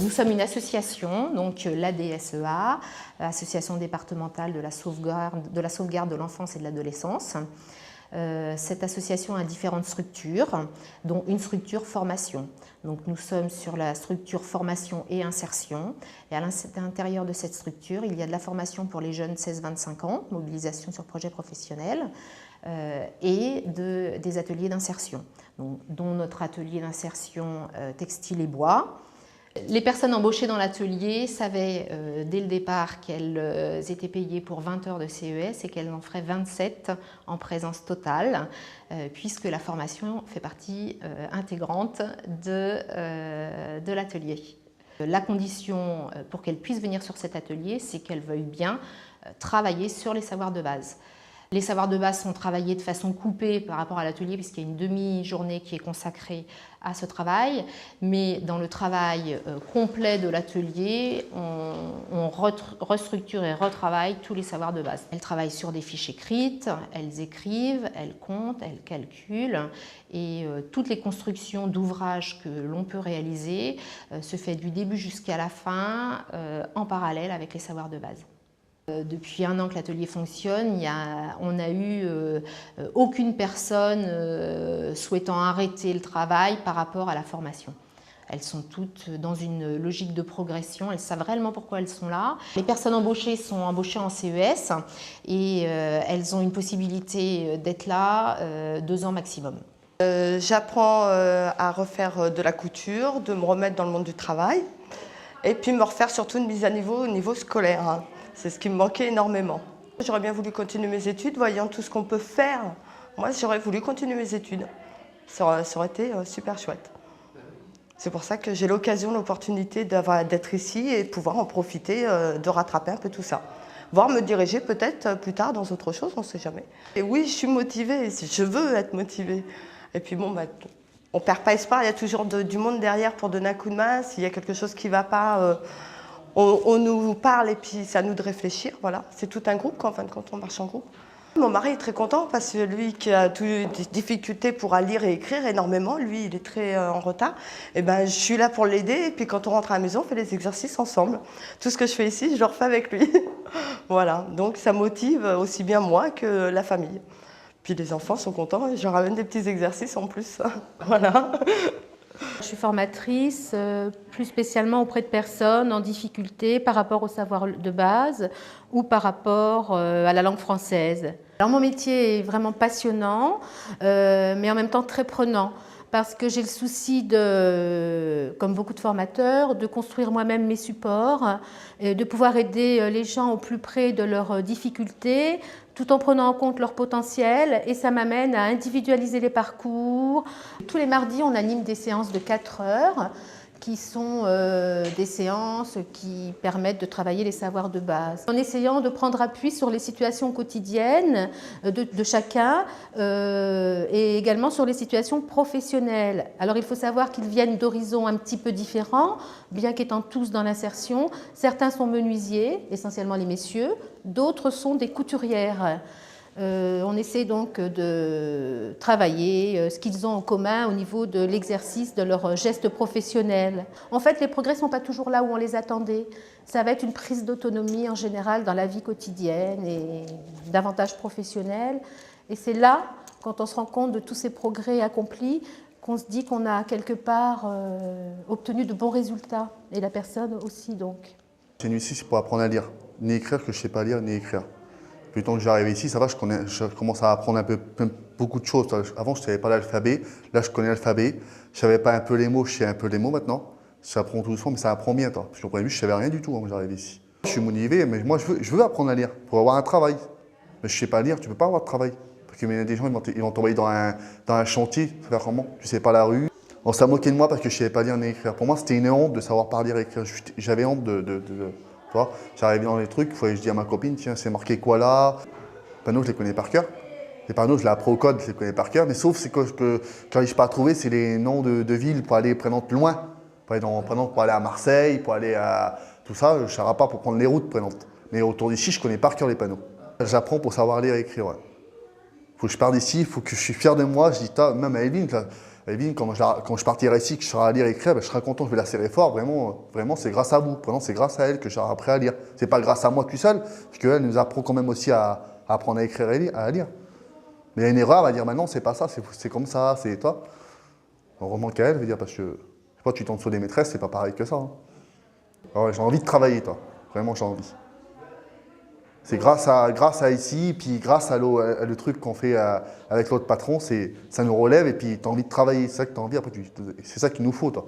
Nous sommes une association, donc l'ADSEA, Association départementale de la sauvegarde de l'enfance et de l'adolescence. Cette association a différentes structures, dont une structure formation. Donc nous sommes sur la structure formation et insertion. Et à l'intérieur de cette structure, il y a de la formation pour les jeunes 16-25 ans, mobilisation sur projet professionnel, et des ateliers d'insertion, dont notre atelier d'insertion textile et bois. Les personnes embauchées dans l'atelier savaient dès le départ qu'elles étaient payées pour 20 heures de CES et qu'elles en feraient 27 en présence totale, puisque la formation fait partie intégrante de l'atelier. La condition pour qu'elles puissent venir sur cet atelier, c'est qu'elles veuillent bien travailler sur les savoirs de base. Les savoirs de base sont travaillés de façon coupée par rapport à l'atelier puisqu'il y a une demi-journée qui est consacrée à ce travail, mais dans le travail complet de l'atelier, on restructure et retravaille tous les savoirs de base. Elles travaillent sur des fiches écrites, elles écrivent, elles comptent, elles calculent et toutes les constructions d'ouvrages que l'on peut réaliser se fait du début jusqu'à la fin en parallèle avec les savoirs de base. Depuis 1 an que l'atelier fonctionne, on n'a eu aucune personne souhaitant arrêter le travail par rapport à la formation. Elles sont toutes dans une logique de progression, elles savent réellement pourquoi elles sont là. Les personnes embauchées sont embauchées en CES et elles ont une possibilité d'être là 2 ans maximum. J'apprends à refaire de la couture, de me remettre dans le monde du travail et puis me refaire surtout une mise à niveau au niveau scolaire, hein. C'est ce qui me manquait énormément. J'aurais bien voulu continuer mes études, voyant tout ce qu'on peut faire. Moi, j'aurais voulu continuer mes études. Ça aurait été super chouette. C'est pour ça que j'ai l'occasion, l'opportunité d'être ici et de pouvoir en profiter, de rattraper un peu tout ça. Voire me diriger peut-être plus tard dans autre chose, on ne sait jamais. Et oui, je suis motivée, je veux être motivée. Et puis bon, on ne perd pas espoir, il y a toujours du monde derrière pour donner un coup de main. S'il y a quelque chose qui ne va pas, on nous parle et puis c'est à nous de réfléchir. Voilà. C'est tout un groupe en fin de compte, on marche en groupe. Mon mari est très content parce que lui qui a des difficultés pour lire et écrire énormément, lui il est très en retard, et ben, je suis là pour l'aider et puis quand on rentre à la maison on fait les exercices ensemble. Tout ce que je fais ici je le refais avec lui. Voilà, donc ça motive aussi bien moi que la famille. Puis les enfants sont contents et je leur amène des petits exercices en plus. Voilà. Je suis formatrice, plus spécialement auprès de personnes en difficulté par rapport au savoir de base ou par rapport à la langue française. Alors mon métier est vraiment passionnant, mais en même temps très prenant, parce que j'ai le souci comme beaucoup de formateurs, de construire moi-même mes supports, de pouvoir aider les gens au plus près de leurs difficultés, tout en prenant en compte leur potentiel, et ça m'amène à individualiser les parcours. Tous les mardis, on anime des séances de 4 heures, qui sont des séances qui permettent de travailler les savoirs de base. En essayant de prendre appui sur les situations quotidiennes de chacun et également sur les situations professionnelles. Alors il faut savoir qu'ils viennent d'horizons un petit peu différents, bien qu'étant tous dans l'insertion. Certains sont menuisiers, essentiellement les messieurs, d'autres sont des couturières. On essaie donc de travailler ce qu'ils ont en commun au niveau de l'exercice de leurs gestes professionnels. En fait, les progrès ne sont pas toujours là où on les attendait. Ça va être une prise d'autonomie en général dans la vie quotidienne et davantage professionnelle. Et c'est là, quand on se rend compte de tous ces progrès accomplis, qu'on se dit qu'on a quelque part obtenu de bons résultats. Et la personne aussi donc. J'ai venu ici pour apprendre à lire, ni écrire, que je ne sais pas lire, ni écrire. Depuis le temps que j'arrive ici, ça va, je commence à apprendre beaucoup de choses. Avant, je ne savais pas l'alphabet, là je connais l'alphabet. Je ne savais pas un peu les mots, je sais un peu les mots maintenant. Ça apprend tout doucement, mais ça apprend bien. Parce qu'au premier vue, je ne savais rien du tout quand j'arrive ici. Je suis motivé, mais moi je veux apprendre à lire pour avoir un travail. Mais je ne sais pas lire, tu ne peux pas avoir de travail. Parce qu'il y a des gens, ils vont t'envoyer dans un chantier, ça va faire comment? Tu ne sais pas la rue. On s'est moqué de moi parce que je ne savais pas lire ni écrire. Pour moi, c'était une honte de savoir pas lire et écrire. J'avais honte j'arrivais dans les trucs, il fallait que je dise à ma copine, tiens, c'est marqué quoi là? Les panneaux, je les connais par cœur. Les panneaux, je les apprends au code, je les connais par cœur. Mais sauf que j'arrive pas à trouver, c'est les noms de villes pour aller Prénante loin. Pour aller à Marseille, pour aller à tout ça, je ne saurais pas pour prendre les routes Prénante. Mais autour d'ici, je connais par cœur les panneaux. J'apprends pour savoir lire et écrire. Ouais. Faut que je parte d'ici, il faut que je suis fier de moi. Je dis, même à Evelyne, Evelyne, quand je partirai ici, que je serai à lire et écrire, ben, je serai content, je vais la serrer fort. Vraiment, vraiment c'est grâce à vous. Vraiment, c'est grâce à elle que je serai appris à lire. C'est pas grâce à moi tout seul, parce qu'elle nous apprend quand même aussi à apprendre à écrire et à lire. Mais il y a une erreur, elle va dire, maintenant, c'est pas ça, c'est comme ça, c'est toi. Heureusement qu'elle, veut dire, parce que, je sais pas, tu tombes sur des maîtresses, c'est pas pareil que ça. Hein. Ah ouais, j'ai envie de travailler, toi. Vraiment, j'ai envie. C'est grâce à ici, puis grâce à le truc qu'on fait avec l'autre patron, ça nous relève et puis tu as envie de travailler. C'est ça que tu as envie, après, c'est ça qu'il nous faut, toi.